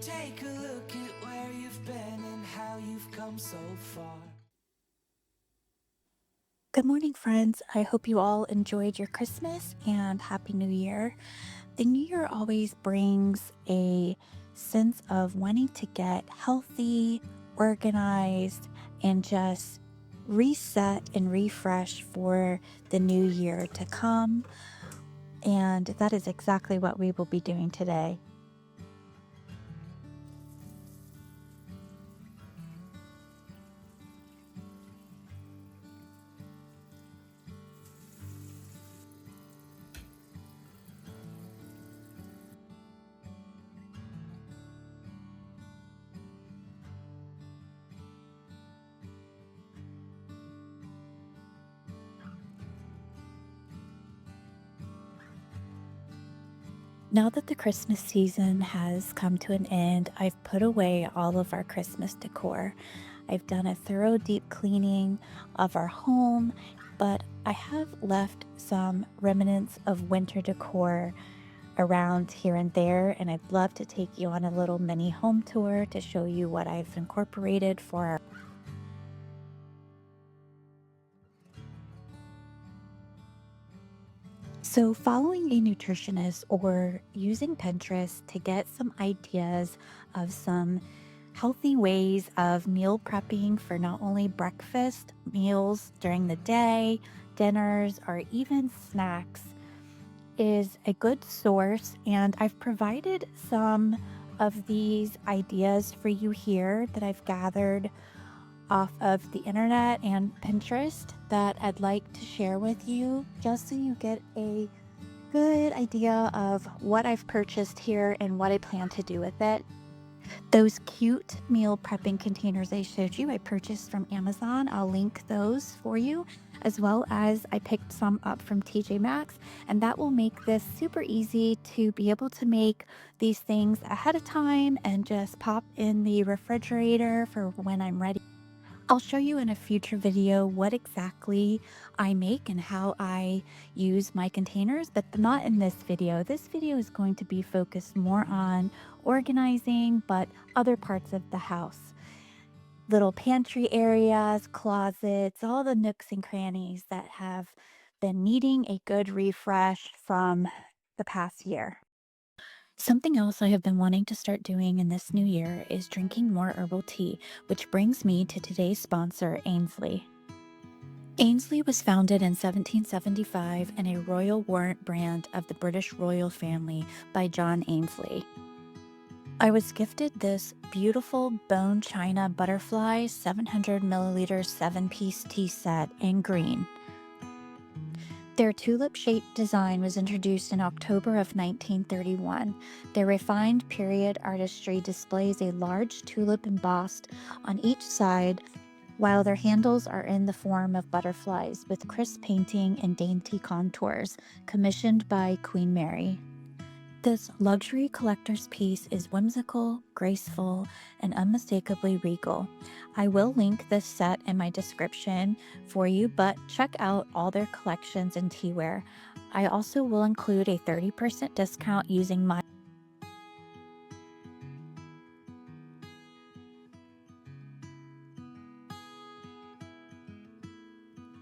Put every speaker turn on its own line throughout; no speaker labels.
Take a look at where you've been and how you've come so far.
Good morning, friends. I hope you all enjoyed your Christmas and Happy New Year. The New Year always brings a sense of wanting to get healthy, organized, and just reset and refresh for the new year to come. And that is exactly what we will be doing today. Now that the Christmas season has come to an end, I've put away all of our Christmas decor. I've done a thorough deep cleaning of our home, but I have left some remnants of winter decor around here and there, and I'd love to take you on a little mini home tour to show you what I've incorporated for our. So, following a nutritionist or using Pinterest to get some ideas of some healthy ways of meal prepping for not only breakfast, meals during the day, dinners, or even snacks is a good source. And I've provided some of these ideas for you here that I've gathered off of the internet and Pinterest that I'd like to share with you just so you get a good idea of what I've purchased here and what I plan to do with it. Those cute meal prepping containers I showed you, I purchased from Amazon. I'll link those for you, as well as I picked some up from TJ Maxx, and that will make this super easy to be able to make these things ahead of time and just pop in the refrigerator for when I'm ready. I'll show you in a future video what exactly I make and how I use my containers, but not in this video. This video is going to be focused more on organizing, but other parts of the house. Little pantry areas, closets, all the nooks and crannies that have been needing a good refresh from the past year. Something else I have been wanting to start doing in this new year is drinking more herbal tea, which brings me to today's sponsor, Aynsley. Aynsley was founded in 1775 and a royal warrant brand of the British royal family by John Aynsley. I was gifted this beautiful bone china butterfly 700 milliliter 7-piece tea set in green. Their tulip-shaped design was introduced in October of 1931. Their refined period artistry displays a large tulip embossed on each side, while their handles are in the form of butterflies with crisp painting and dainty contours, commissioned by Queen Mary. This luxury collector's piece is whimsical, graceful, and unmistakably regal. I will link this set in my description for you, but check out all their collections in teaware. I also will include a 30% discount using my.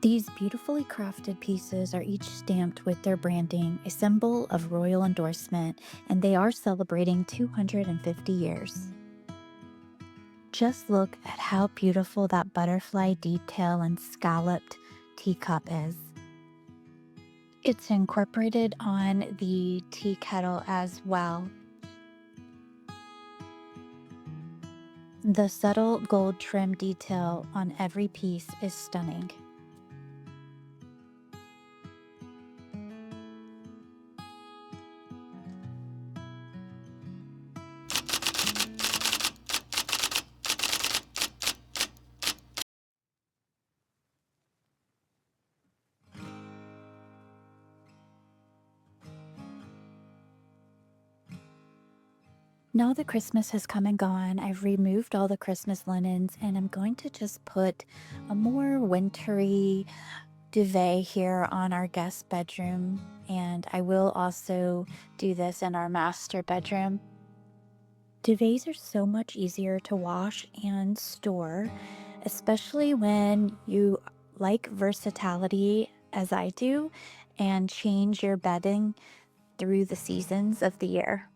These beautifully crafted pieces are each stamped with their branding, a symbol of royal endorsement, and they are celebrating 250 years. Just look at how beautiful that butterfly detail and scalloped teacup is. It's incorporated on the tea kettle as well. The subtle gold trim detail on every piece is stunning. Now that Christmas has come and gone, I've removed all the Christmas linens and I'm going to just put a more wintry duvet here on our guest bedroom. And I will also do this in our master bedroom. Duvets are so much easier to wash and store, especially when you like versatility as I do and change your bedding through the seasons of the year.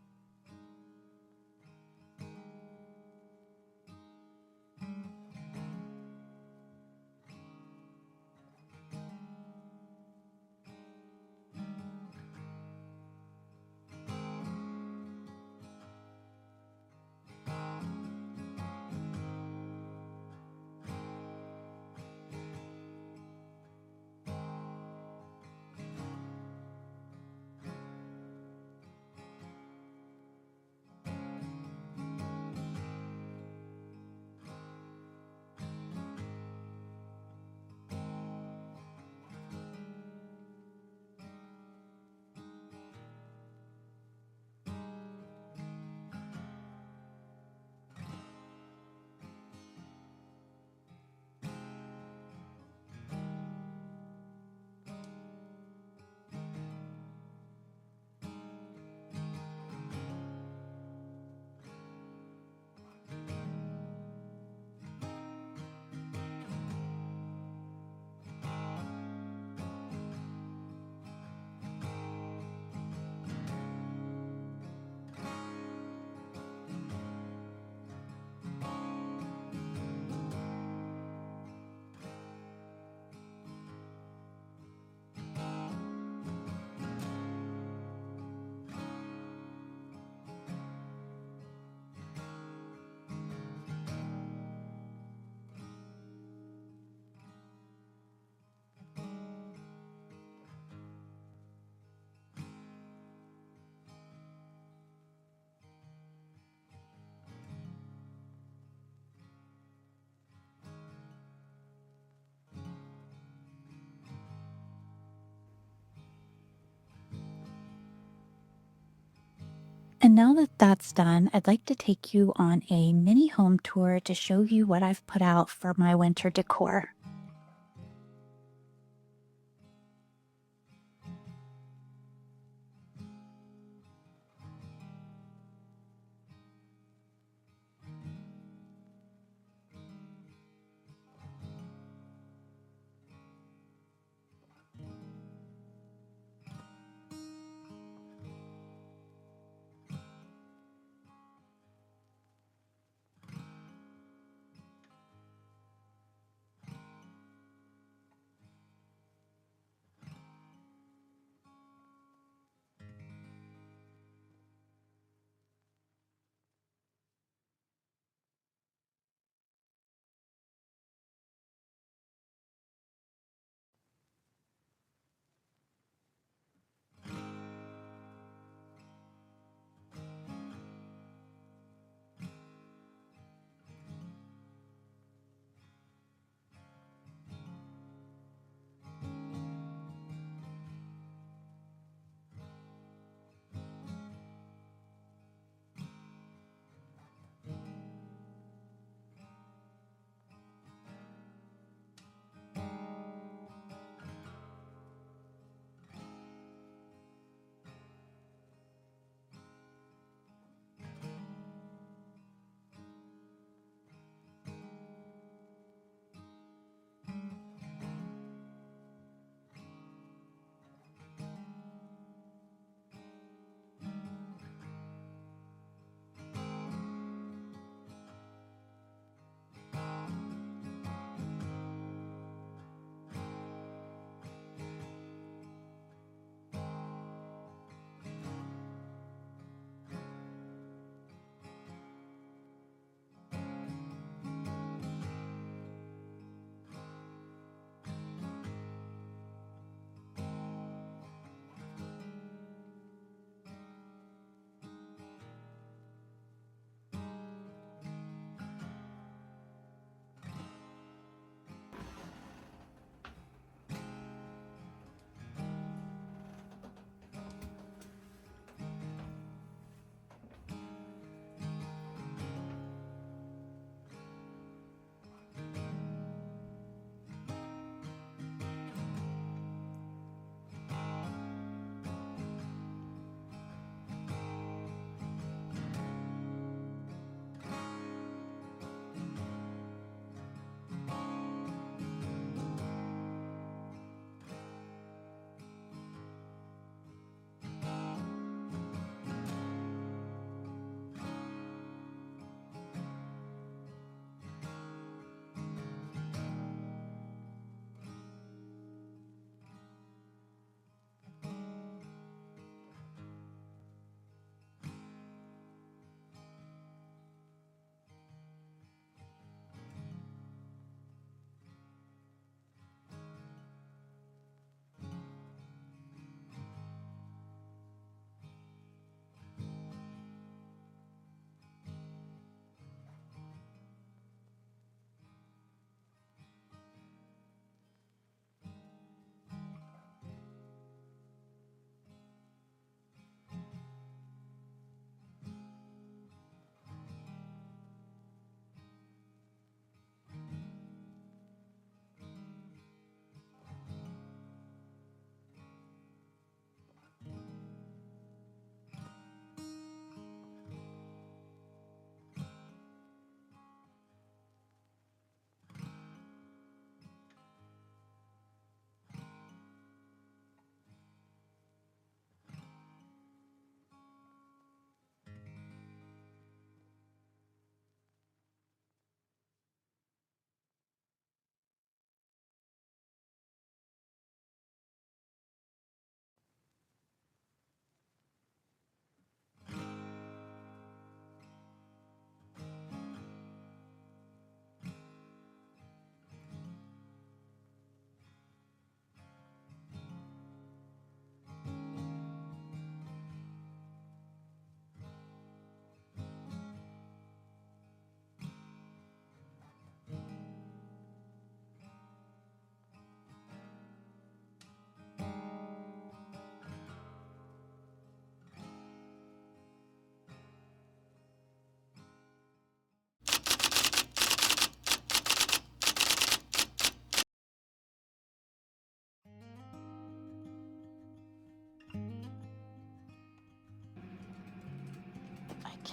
And now that that's done, I'd like to take you on a mini home tour to show you what I've put out for my winter decor.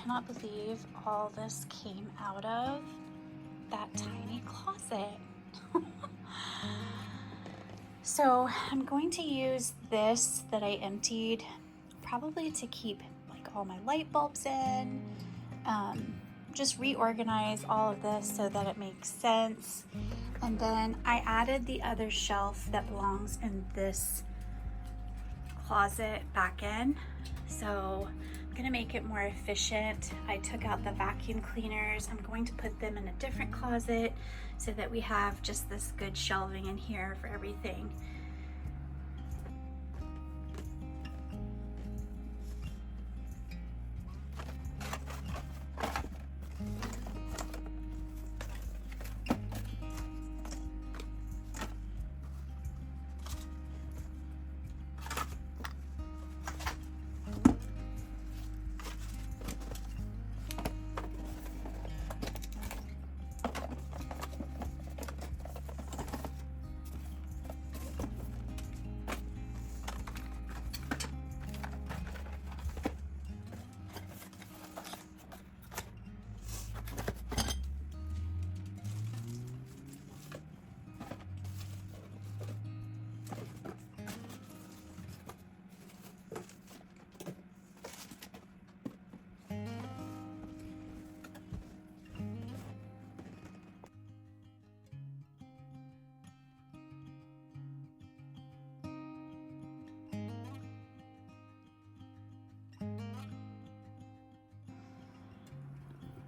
cannot believe all this came out of that tiny closet. So I'm going to use this that I emptied probably to keep like all my light bulbs in, just reorganize all of this so that it makes sense. And then I added the other shelf that belongs in this closet back in. So I'm gonna make it more efficient. I took out the vacuum cleaners. I'm going to put them in a different closet so that we have just this good shelving in here for everything.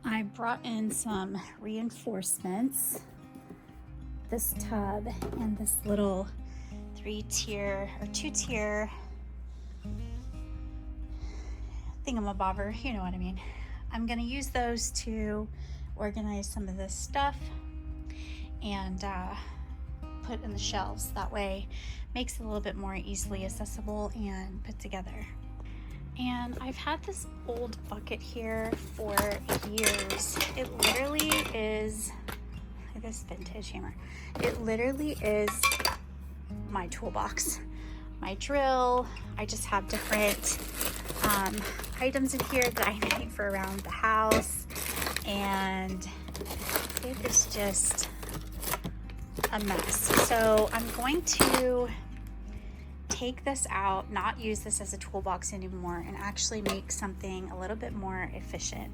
I brought in some reinforcements, this tub and this little 3-tier or 2-tier thingamabobber, you know what I mean. I'm gonna use those to organize some of this stuff and put in the shelves. That way makes it a little bit more easily accessible and put together. And I've had this old bucket here for years. It literally is, look at this vintage hammer. It literally is my toolbox, my drill. I just have different items in here that I need for around the house. And it is just a mess. So I'm going to take this out, not use this as a toolbox anymore, and actually make something a little bit more efficient.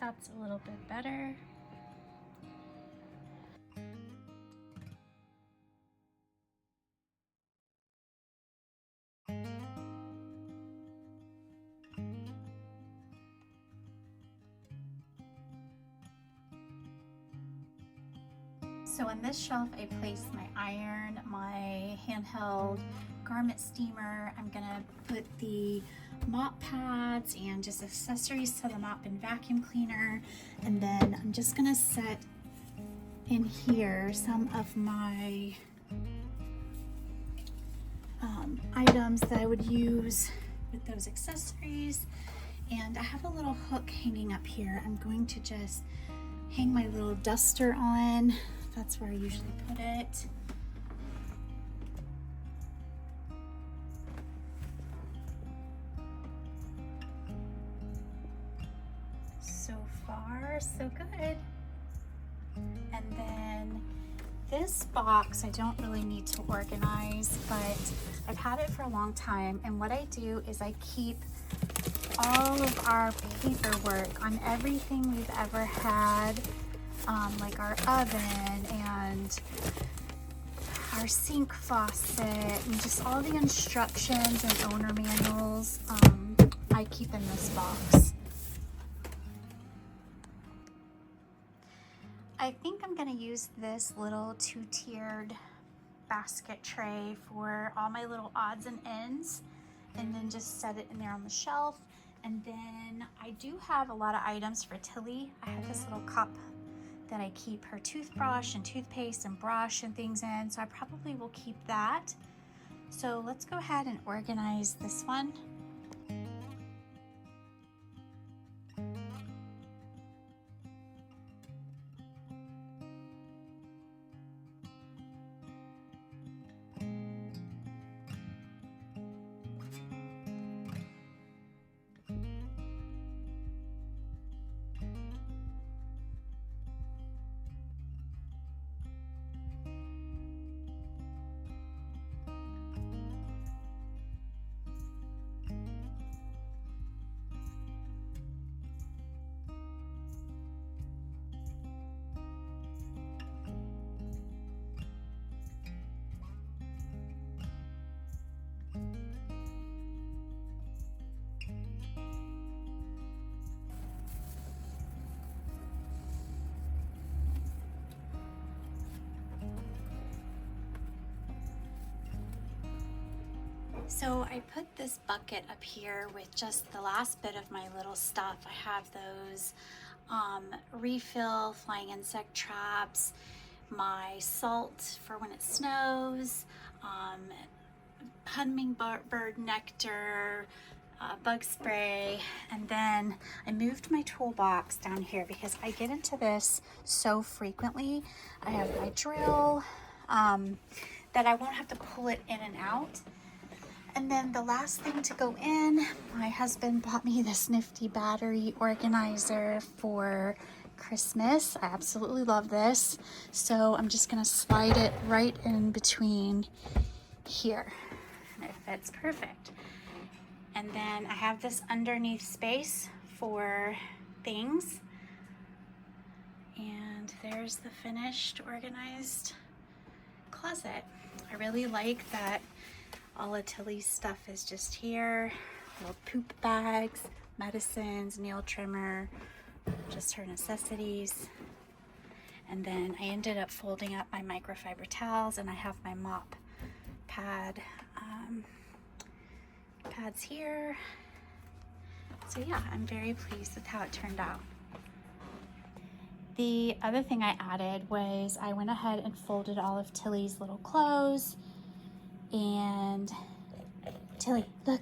That's a little bit better. So in this shelf, I placed my iron, my handheld garment steamer. I'm gonna put the mop pads and just accessories to the mop and vacuum cleaner. And then I'm just gonna set in here some of my items that I would use with those accessories. And I have a little hook hanging up here. I'm going to just hang my little duster on. That's where I usually put it. So far, so good. And then this box, I don't really need to organize, but I've had it for a long time. And what I do is I keep all of our paperwork on everything we've ever had, like our oven and our sink faucet and just all the instructions and owner manuals, I keep in this box. I think I'm gonna use this little 2-tiered basket tray for all my little odds and ends, and then just set it in there on the shelf. And then I do have a lot of items for Tilly. I have this little cup that I keep her toothbrush and toothpaste and brush and things in, so I probably will keep that. So let's go ahead and organize this one. So I put this bucket up here with just the last bit of my little stuff. I have those refill flying insect traps, my salt for when it snows, hummingbird nectar, bug spray, and then I moved my toolbox down here because I get into this so frequently. I have my drill that I won't have to pull it in and out. And then the last thing to go in, my husband bought me this nifty battery organizer for Christmas. I absolutely love this. So I'm just gonna slide it right in between here. And it fits perfect. And then I have this underneath space for things. And there's the finished organized closet. I really like that all of Tilly's stuff is just here. Little poop bags, medicines, nail trimmer, just her necessities. And then I ended up folding up my microfiber towels, and I have my mop pads here. So yeah, I'm very pleased with how it turned out. The other thing I added was I went ahead and folded all of Tilly's little clothes. And Tilly, look,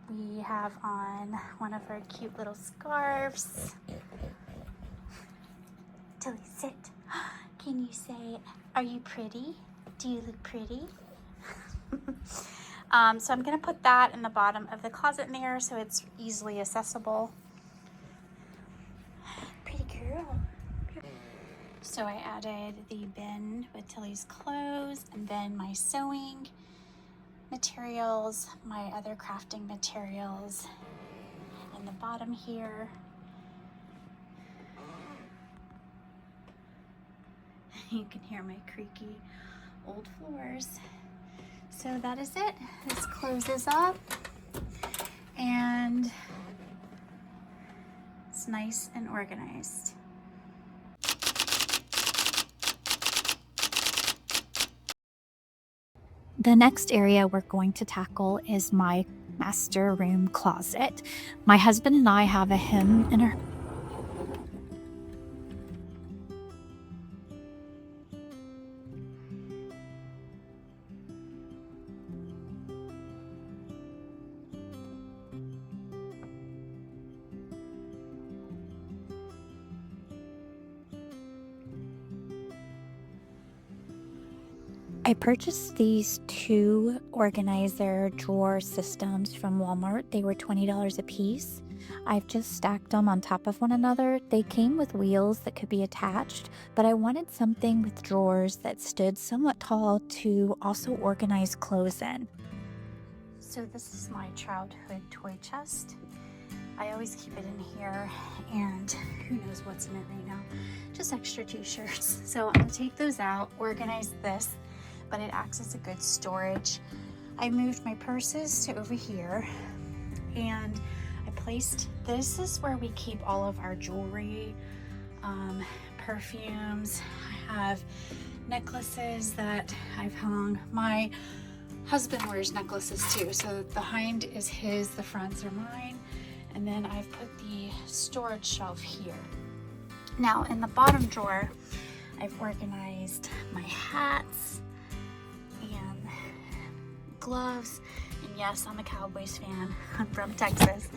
we have on one of her cute little scarves. Tilly, sit. Can you say, are you pretty? Do you look pretty? So I'm gonna put that in the bottom of the closet mirror so it's easily accessible. Pretty girl. So I added the bin with Tilly's clothes, and then my sewing materials, my other crafting materials in the bottom here. You can hear my creaky old floors. So that is it. This closes up and it's nice and organized. The next area we're going to tackle is my master room closet. My husband and I have a him and a I purchased these two organizer drawer systems from Walmart. They were $20 a piece. I've just stacked them on top of one another. They came with wheels that could be attached, but I wanted something with drawers that stood somewhat tall to also organize clothes in. So this is my childhood toy chest. I always keep it in here, and who knows what's in it right now. Just extra t-shirts. So I'm gonna take those out, organize this, but it acts as a good storage. I moved my purses to over here, and I placed, this is where we keep all of our jewelry, perfumes. I have necklaces that I've hung. My husband wears necklaces too, so the behind is his, the fronts are mine, and then I've put the storage shelf here. Now in the bottom drawer, I've organized my hats and gloves, and yes, I'm a Cowboys fan. I'm from Texas.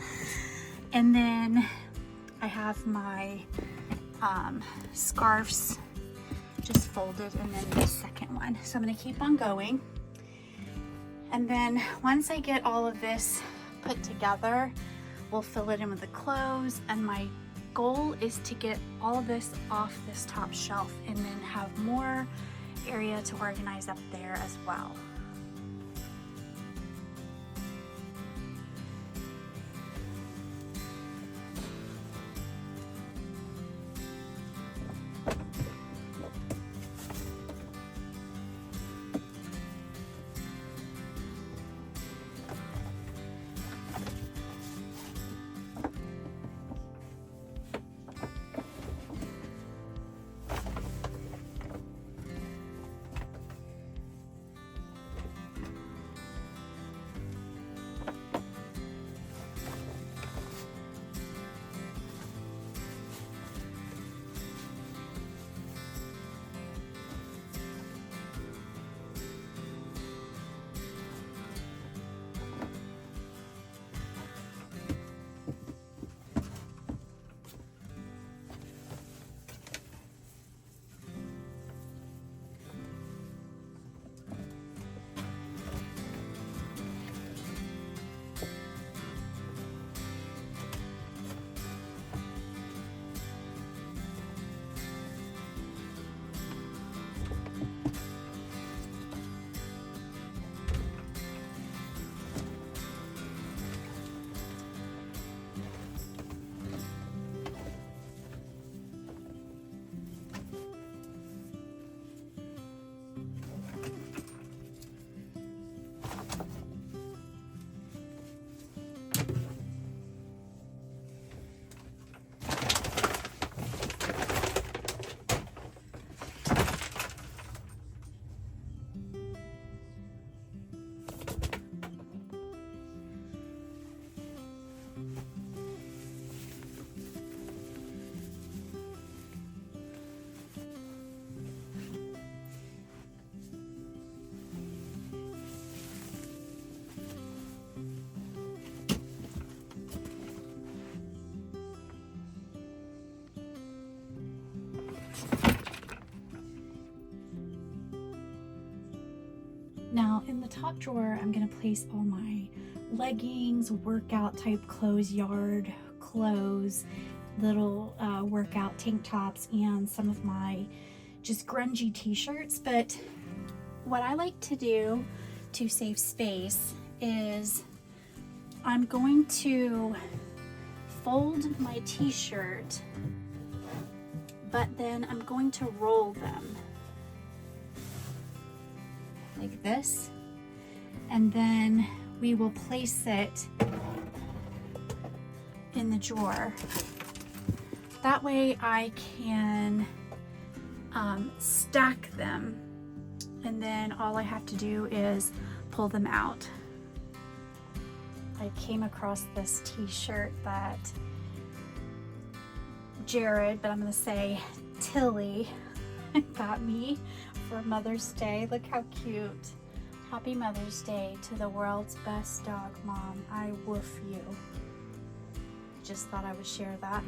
And then I have my scarves just folded, and then the second one. So I'm gonna keep on going. And then once I get all of this put together, we'll fill it in with the clothes, and my goal is to get all of this off this top shelf and then have more area to organize up there as well. Now in the top drawer, I'm gonna place all my leggings, workout type clothes, yard clothes, little workout tank tops, and some of my just grungy t-shirts. But what I like to do to save space is I'm going to fold my t-shirt, but then I'm going to roll them like this, and then we will place it in the drawer. That way I can stack them, and then all I have to do is pull them out. I came across this t-shirt that Jared, but I'm gonna say Tilly, got me for Mother's Day. Look how cute. Happy Mother's Day to the world's best dog, Mom. I woof you. Just thought I would share that.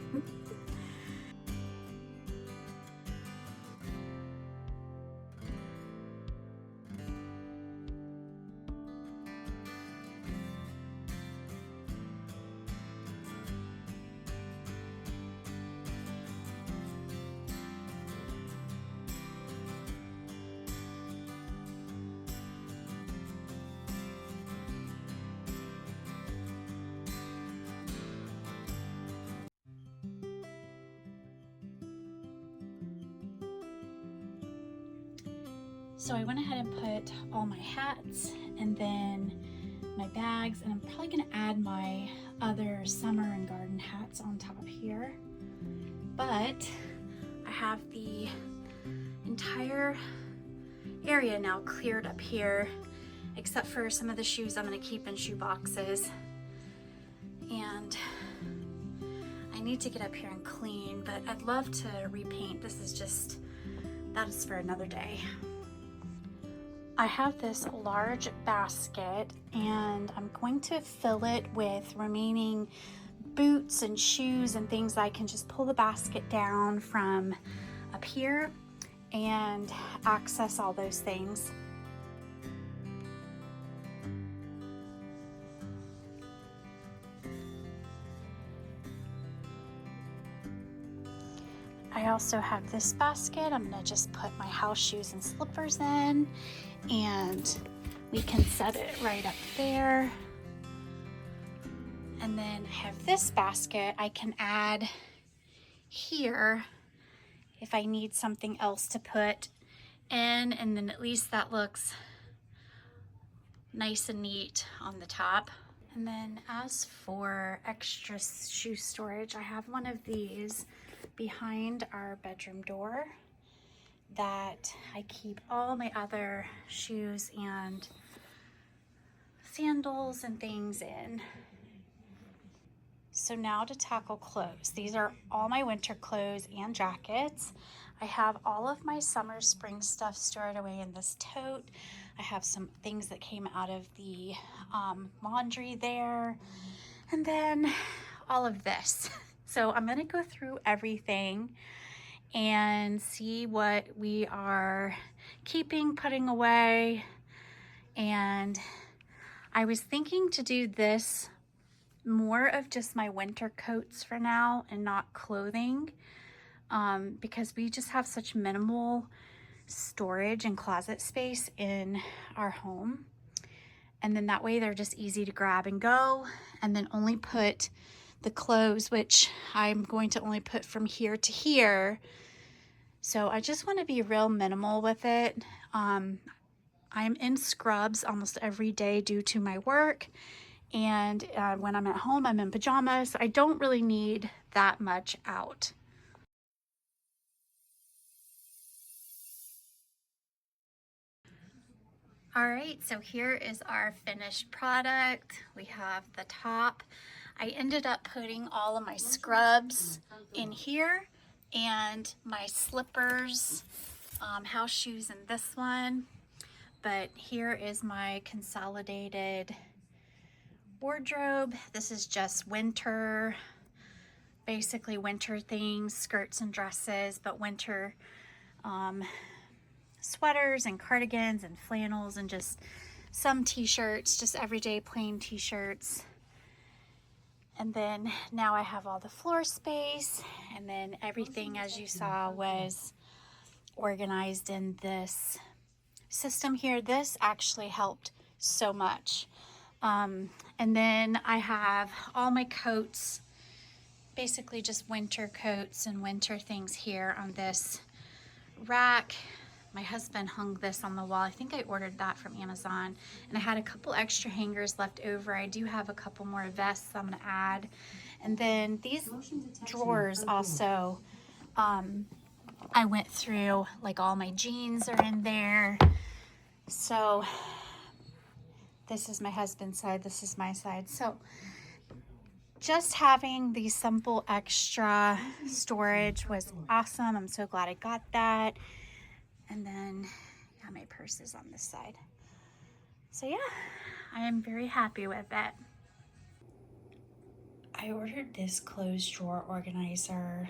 So I went ahead and put all my hats and then my bags, and I'm probably gonna add my other summer and garden hats on top here. But I have the entire area now cleared up here, except for some of the shoes I'm gonna keep in shoe boxes. And I need to get up here and clean, but I'd love to repaint. That is for another day. I have this large basket, and I'm going to fill it with remaining boots and shoes and things. I can just pull the basket down from up here and access all those things. I also have this basket. I'm gonna just put my house shoes and slippers in, and we can set it right up there. And then I have this basket I can add here if I need something else to put in, and then at least that looks nice and neat on the top. And then as for extra shoe storage, I have one of these behind our bedroom door that I keep all my other shoes and sandals and things in. So now to tackle clothes. These are all my winter clothes and jackets. I have all of my summer spring stuff stored away in this tote. I have some things that came out of the laundry there, and then all of this. So I'm gonna go through everything and see what we are keeping, putting away. And I was thinking to do this more of just my winter coats for now and not clothing, because we just have such minimal storage and closet space in our home. And then that way they're just easy to grab and go, and then only put the clothes, which I'm going to only put from here to here. So I just want to be real minimal with it. I'm in scrubs almost every day due to my work, and when I'm at home I'm in pajamas. So I don't really need that much out. All right, so here is our finished product. We have the top. I ended up putting all of my scrubs in here and my slippers, house shoes in this one. But here is my consolidated wardrobe. This is just winter basically winter things, skirts and dresses, but winter sweaters and cardigans and flannels and just some t-shirts, just everyday plain t-shirts. And then now I have all the floor space, and then everything, as you saw, was organized in this system here. This actually helped so much. And then I have all my coats, basically just winter coats and winter things here on this rack. My husband hung this on the wall. I think I ordered that from Amazon, and I had a couple extra hangers left over. I do have a couple more vests I'm gonna add. And then these drawers also, I went through, like all my jeans are in there. So this is my husband's side, this is my side. So just having the simple extra storage was awesome. I'm so glad I got that. And then yeah, my purse is on this side. So yeah, I am very happy with it. I ordered this closed drawer organizer.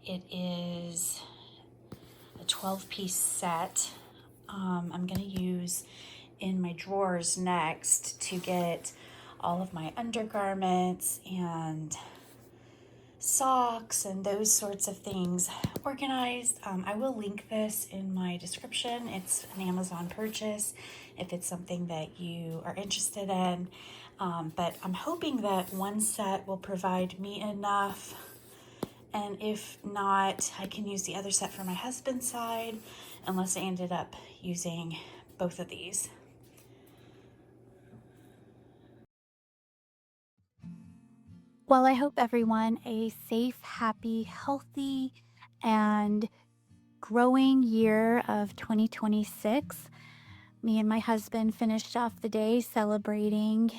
It is a 12-piece set. I'm gonna use in my drawers next to get all of my undergarments and socks and those sorts of things organized. I will link this in my description. It's an Amazon purchase if it's something that you are interested in. But I'm hoping that one set will provide me enough, and if not, I can use the other set for my husband's side, unless I ended up using both of these. Well, I hope everyone a safe, happy, healthy, and growing year of 2026. Me and my husband finished off the day celebrating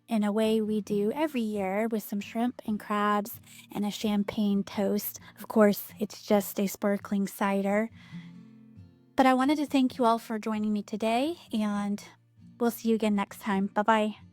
in a way we do every year with some shrimp and crabs and a champagne toast. Of course, it's just a sparkling cider. But I wanted to thank you all for joining me today, and we'll see you again next time. Bye-bye.